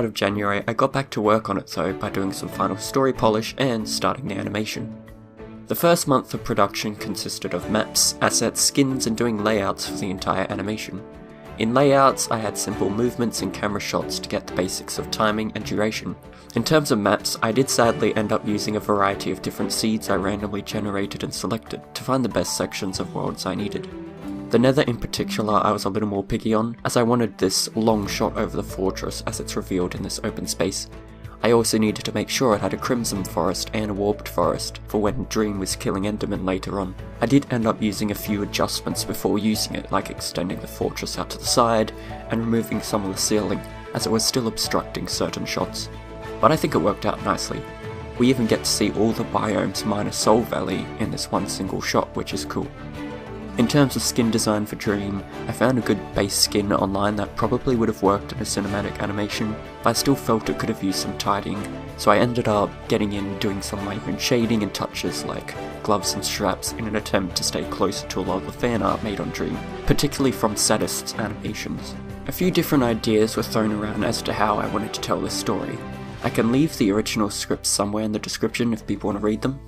Out of January, I got back to work on it though by doing some final story polish and starting the animation. The first month of production consisted of maps, assets, skins, and doing layouts for the entire animation. In layouts, I had simple movements and camera shots to get the basics of timing and duration. In terms of maps, I did sadly end up using a variety of different seeds I randomly generated and selected to find the best sections of worlds I needed. The Nether in particular I was a little more picky on, as I wanted this long shot over the fortress as it's revealed in this open space. I also needed to make sure it had a Crimson Forest and a Warped Forest for when Dream was killing Endermen later on. I did end up using a few adjustments before using it, like extending the fortress out to the side and removing some of the ceiling, as it was still obstructing certain shots. But I think it worked out nicely. We even get to see all the biomes minus Soul Valley in this one single shot, which is cool. In terms of skin design for Dream, I found a good base skin online that probably would have worked in a cinematic animation, but I still felt it could have used some tidying, so I ended up getting in doing some of my own shading and touches like gloves and straps in an attempt to stay closer to a lot of the fan art made on Dream, particularly from Sadist's animations. A few different ideas were thrown around as to how I wanted to tell this story. I can leave the original scripts somewhere in the description if people want to read them.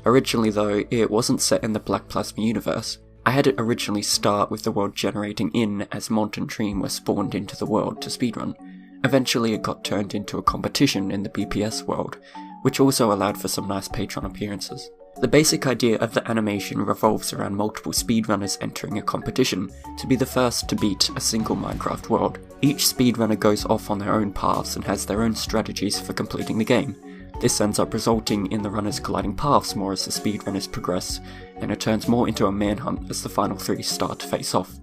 Originally though, it wasn't set in the Black Plasma universe. I had it originally start with the world generating in as Mont and Dream were spawned into the world to speedrun. Eventually it got turned into a competition in the BPS world, which also allowed for some nice Patreon appearances. The basic idea of the animation revolves around multiple speedrunners entering a competition to be the first to beat a single Minecraft world. Each speedrunner goes off on their own paths and has their own strategies for completing the game. This ends up resulting in the runners colliding paths more as the speedrunners progress, and it turns more into a manhunt as the final three start to face off.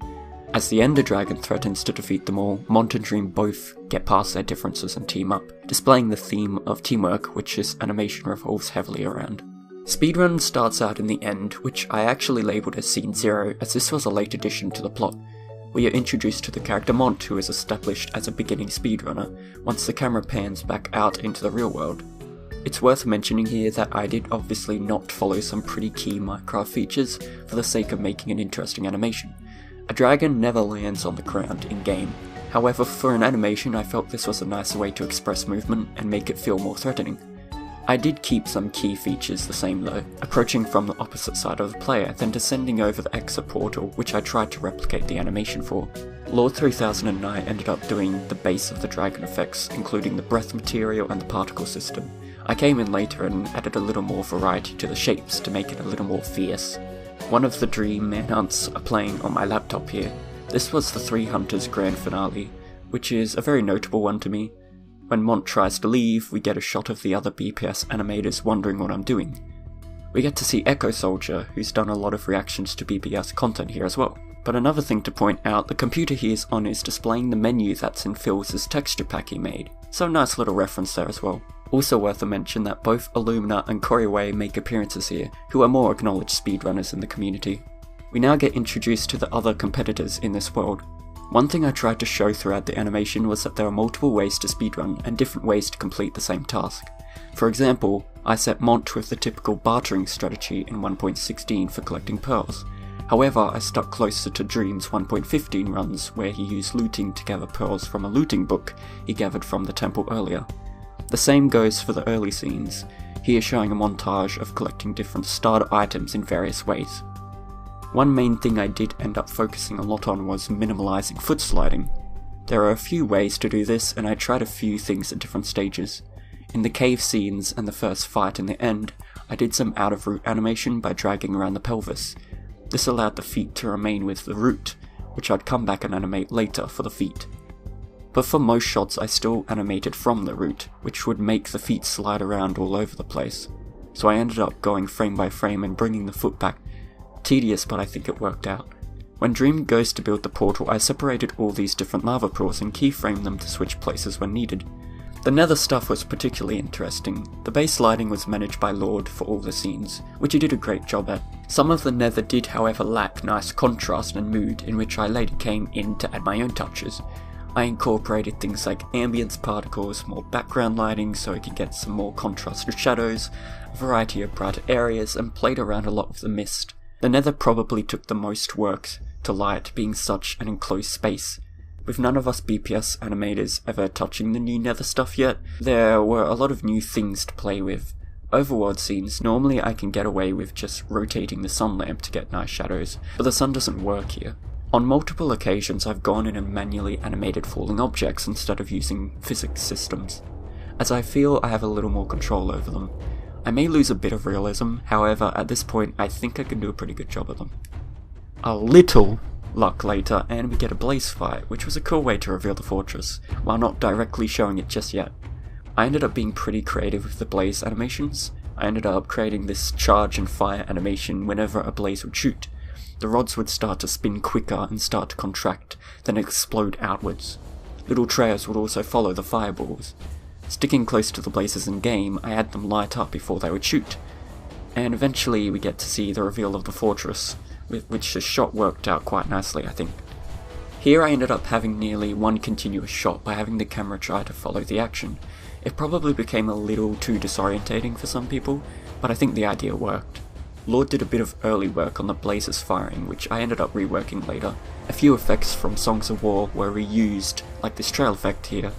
As the Ender Dragon threatens to defeat them all, Mont and Dream both get past their differences and team up, displaying the theme of teamwork which this animation revolves heavily around. Speedrun starts out in the end, which I actually labelled as Scene 0 as this was a late addition to the plot. We are introduced to the character Mont, who is established as a beginning speedrunner once the camera pans back out into the real world. It's worth mentioning here that I did obviously not follow some pretty key Minecraft features for the sake of making an interesting animation. A dragon never lands on the ground in-game. However, for an animation I felt this was a nice way to express movement and make it feel more threatening. I did keep some key features the same though, approaching from the opposite side of the player, then descending over the exit portal, which I tried to replicate the animation for. Lord 3009 ended up doing the base of the dragon effects, including the breath material and the particle system. I came in later and added a little more variety to the shapes to make it a little more fierce. One of the Dream manhunts are playing on my laptop here. This was the Three Hunters grand finale, which is a very notable one to me. When Mont tries to leave, we get a shot of the other BPS animators wondering what I'm doing. We get to see Echo Soldier, who's done a lot of reactions to BPS content here as well. But another thing to point out, the computer he is on is displaying the menu that's in Phil's texture pack he made, so nice little reference there as well. Also worth a mention that both Illumina and Koriway make appearances here, who are more acknowledged speedrunners in the community. We now get introduced to the other competitors in this world. One thing I tried to show throughout the animation was that there are multiple ways to speedrun and different ways to complete the same task. For example, I set Mont with the typical bartering strategy in 1.16 for collecting pearls. However, I stuck closer to Dream's 1.15 runs where he used looting to gather pearls from a looting book he gathered from the temple earlier. The same goes for the early scenes, here showing a montage of collecting different starter items in various ways. One main thing I did end up focusing a lot on was minimalising foot sliding. There are a few ways to do this and I tried a few things at different stages. In the cave scenes and the first fight in the end, I did some out of root animation by dragging around the pelvis. This allowed the feet to remain with the root, which I'd come back and animate later for the feet. But for most shots I still animated from the root, which would make the feet slide around all over the place. So I ended up going frame by frame and bringing the foot back. Tedious, but I think it worked out. When Dream goes to build the portal, I separated all these different lava pools and keyframed them to switch places when needed. The nether stuff was particularly interesting. The base lighting was managed by Lord for all the scenes, which he did a great job at. Some of the nether did however lack nice contrast and mood, in which I later came in to add my own touches. I incorporated things like ambience particles, more background lighting so I could get some more contrasted shadows, a variety of brighter areas, and played around a lot with the mist. The nether probably took the most work to light, being such an enclosed space, With none of us BPS animators ever touching the new Nether stuff yet, there were a lot of new things to play with. Overworld scenes, normally I can get away with just rotating the sun lamp to get nice shadows, but the sun doesn't work here. On multiple occasions I've gone in and manually animated falling objects instead of using physics systems, as I feel I have a little more control over them. I may lose a bit of realism, however at this point I think I can do a pretty good job of them. A little luck later and we get a blaze fight, which was a cool way to reveal the fortress, while not directly showing it just yet. I ended up being pretty creative with the blaze animations. I ended up creating this charge and fire animation whenever a blaze would shoot. The rods would start to spin quicker and start to contract, then explode outwards. Little trails would also follow the fireballs. Sticking close to the blazes in game, I had them light up before they would shoot. And eventually we get to see the reveal of the fortress, which the shot worked out quite nicely, I think. Here I ended up having nearly one continuous shot by having the camera try to follow the action. It probably became a little too disorientating for some people, but I think the idea worked. Lord did a bit of early work on the blazes firing, which I ended up reworking later. A few effects from Songs of War were reused, like this trail effect here.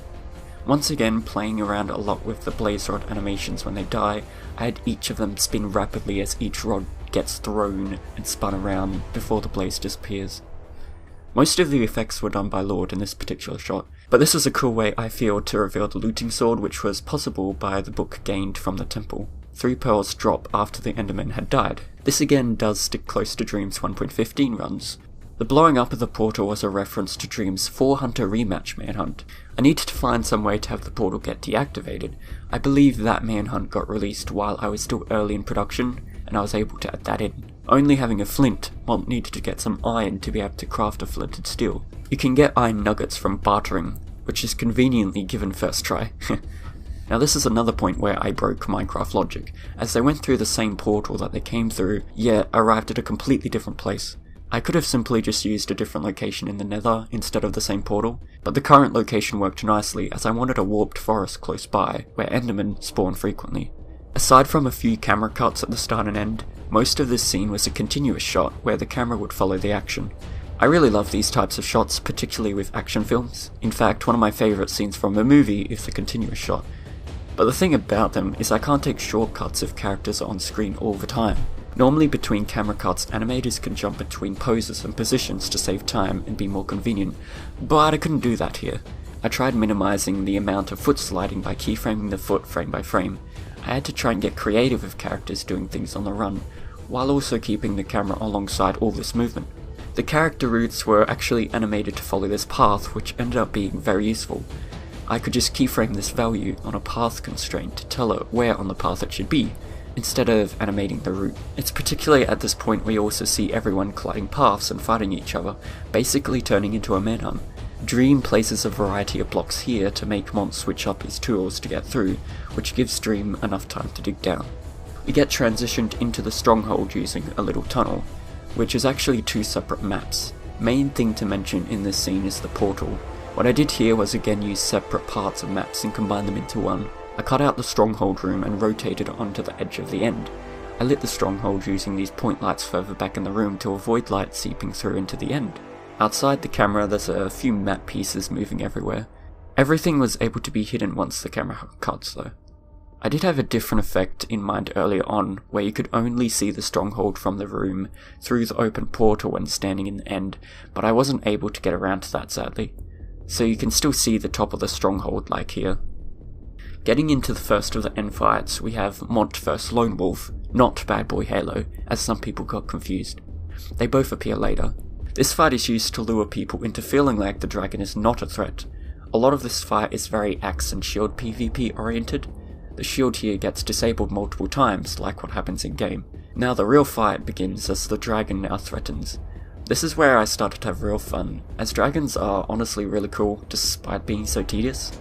Once again, playing around a lot with the blaze rod animations when they die, I had each of them spin rapidly as each rod gets thrown and spun around before the blaze disappears. Most of the effects were done by Lord in this particular shot, but this is a cool way I feel to reveal the looting sword, which was possible by the book gained from the temple. 3 pearls drop after the Enderman had died. This again does stick close to Dream's 1.15 runs. The blowing up of the portal was a reference to Dream's 4 Hunter rematch manhunt. I needed to find some way to have the portal get deactivated. I believe that manhunt got released while I was still early in production, and I was able to add that in. Only having a flint, Mont needed to get some iron to be able to craft a flinted steel. You can get iron nuggets from bartering, which is conveniently given first try. Now this is another point where I broke Minecraft logic, as they went through the same portal that they came through, yet arrived at a completely different place. I could have simply just used a different location in the Nether instead of the same portal, but the current location worked nicely as I wanted a warped forest close by, where Endermen spawn frequently. Aside from a few camera cuts at the start and end, most of this scene was a continuous shot where the camera would follow the action. I really love these types of shots, particularly with action films. In fact, one of my favourite scenes from a movie is the continuous shot. But the thing about them is I can't take shortcuts if characters are on screen all the time. Normally between camera cuts, animators can jump between poses and positions to save time and be more convenient, but I couldn't do that here. I tried minimizing the amount of foot sliding by keyframing the foot frame by frame. I had to try and get creative with characters doing things on the run, while also keeping the camera alongside all this movement. The character routes were actually animated to follow this path, which ended up being very useful. I could just keyframe this value on a path constraint to tell it where on the path it should be, instead of animating the route. It's particularly at this point we also see everyone colliding paths and fighting each other, basically turning into a manhunt. Dream places a variety of blocks here to make Mont switch up his tools to get through, which gives Dream enough time to dig down. We get transitioned into the stronghold using a little tunnel, which is actually 2 separate maps. Main thing to mention in this scene is the portal. What I did here was again use separate parts of maps and combine them into one. I cut out the stronghold room and rotated it onto the edge of the end. I lit the stronghold using these point lights further back in the room to avoid light seeping through into the end. Outside the camera there's a few map pieces moving everywhere. Everything was able to be hidden once the camera cuts though. I did have a different effect in mind earlier on, where you could only see the stronghold from the room through the open portal when standing in the end, but I wasn't able to get around to that sadly. So you can still see the top of the stronghold like here. Getting into the first of the end fights, we have Mont vs Lone Wolf, not Bad Boy Halo, as some people got confused. They both appear later. This fight is used to lure people into feeling like the dragon is not a threat. A lot of this fight is very axe and shield PvP oriented. The shield here gets disabled multiple times, like what happens in game. Now the real fight begins as the dragon now threatens. This is where I started to have real fun, as dragons are honestly really cool despite being so tedious.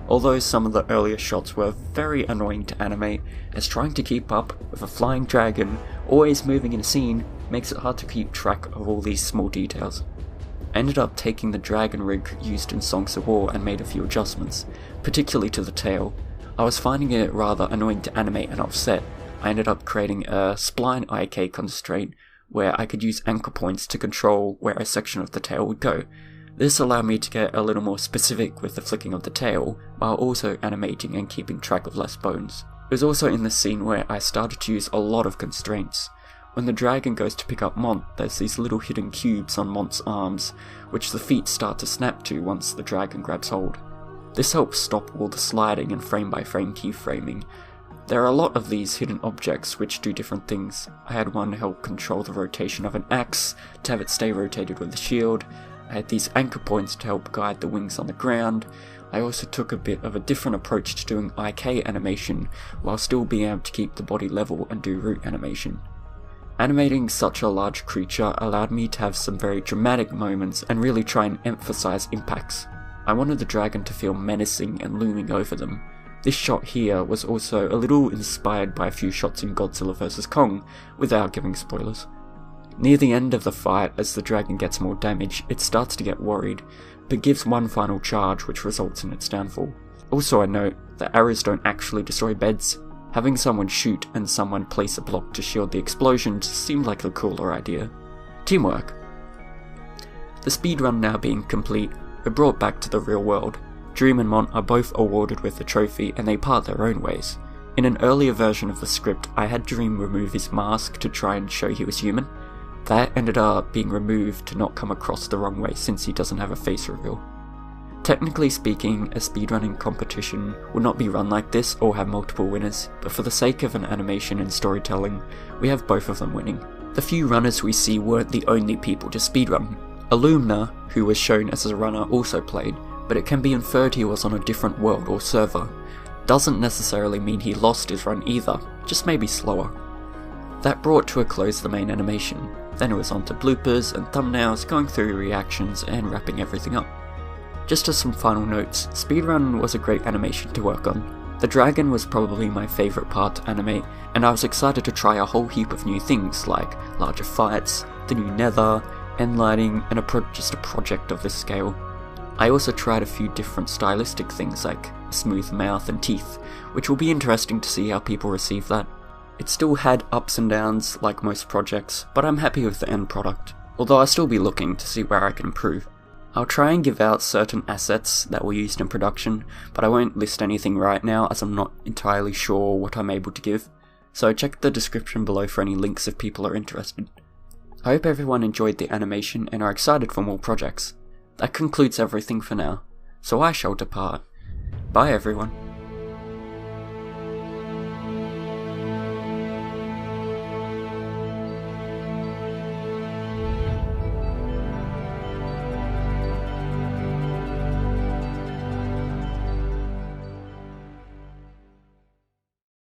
Although some of the earlier shots were very annoying to animate, as trying to keep up with a flying dragon always moving in a scene makes it hard to keep track of all these small details. I ended up taking the dragon rig used in Songs of War and made a few adjustments, particularly to the tail. I was finding it rather annoying to animate and offset. I ended up creating a spline IK constraint where I could use anchor points to control where a section of the tail would go. This allowed me to get a little more specific with the flicking of the tail, while also animating and keeping track of less bones. It was also in this scene where I started to use a lot of constraints. When the dragon goes to pick up Mont, there's these little hidden cubes on Mont's arms, which the feet start to snap to once the dragon grabs hold. This helps stop all the sliding and frame-by-frame keyframing. There are a lot of these hidden objects which do different things. I had one to help control the rotation of an axe, to have it stay rotated with the shield. I had these anchor points to help guide the wings on the ground. I also took a bit of a different approach to doing IK animation, while still being able to keep the body level and do root animation. Animating such a large creature allowed me to have some very dramatic moments and really try and emphasize impacts. I wanted the dragon to feel menacing and looming over them. This shot here was also a little inspired by a few shots in Godzilla vs Kong, without giving spoilers. Near the end of the fight, as the dragon gets more damage, it starts to get worried, but gives one final charge which results in its downfall. Also a note, the arrows don't actually destroy beds. Having someone shoot and someone place a block to shield the explosions seemed like a cooler idea. Teamwork. The speedrun now being complete, we're brought back to the real world. Dream and Mont are both awarded with the trophy and they part their own ways. In an earlier version of the script, I had Dream remove his mask to try and show he was human. That ended up being removed to not come across the wrong way since he doesn't have a face reveal. Technically speaking, a speedrunning competition would not be run like this or have multiple winners, but for the sake of an animation and storytelling, we have both of them winning. The few runners we see weren't the only people to speedrun. Illumina, who was shown as a runner, also played, but it can be inferred he was on a different world or server. Doesn't necessarily mean he lost his run either, just maybe slower. That brought to a close the main animation. Then it was on to bloopers and thumbnails, going through reactions and wrapping everything up. Just as some final notes, speedrun was a great animation to work on. The dragon was probably my favourite part to animate, and I was excited to try a whole heap of new things like larger fights, the new nether, end lighting, and just a project of this scale. I also tried a few different stylistic things like a smooth mouth and teeth, which will be interesting to see how people receive that. It still had ups and downs like most projects, but I'm happy with the end product, although I'll still be looking to see where I can improve. I'll try and give out certain assets that were used in production, but I won't list anything right now as I'm not entirely sure what I'm able to give, so check the description below for any links if people are interested. I hope everyone enjoyed the animation and are excited for more projects. That concludes everything for now, so I shall depart. Bye everyone.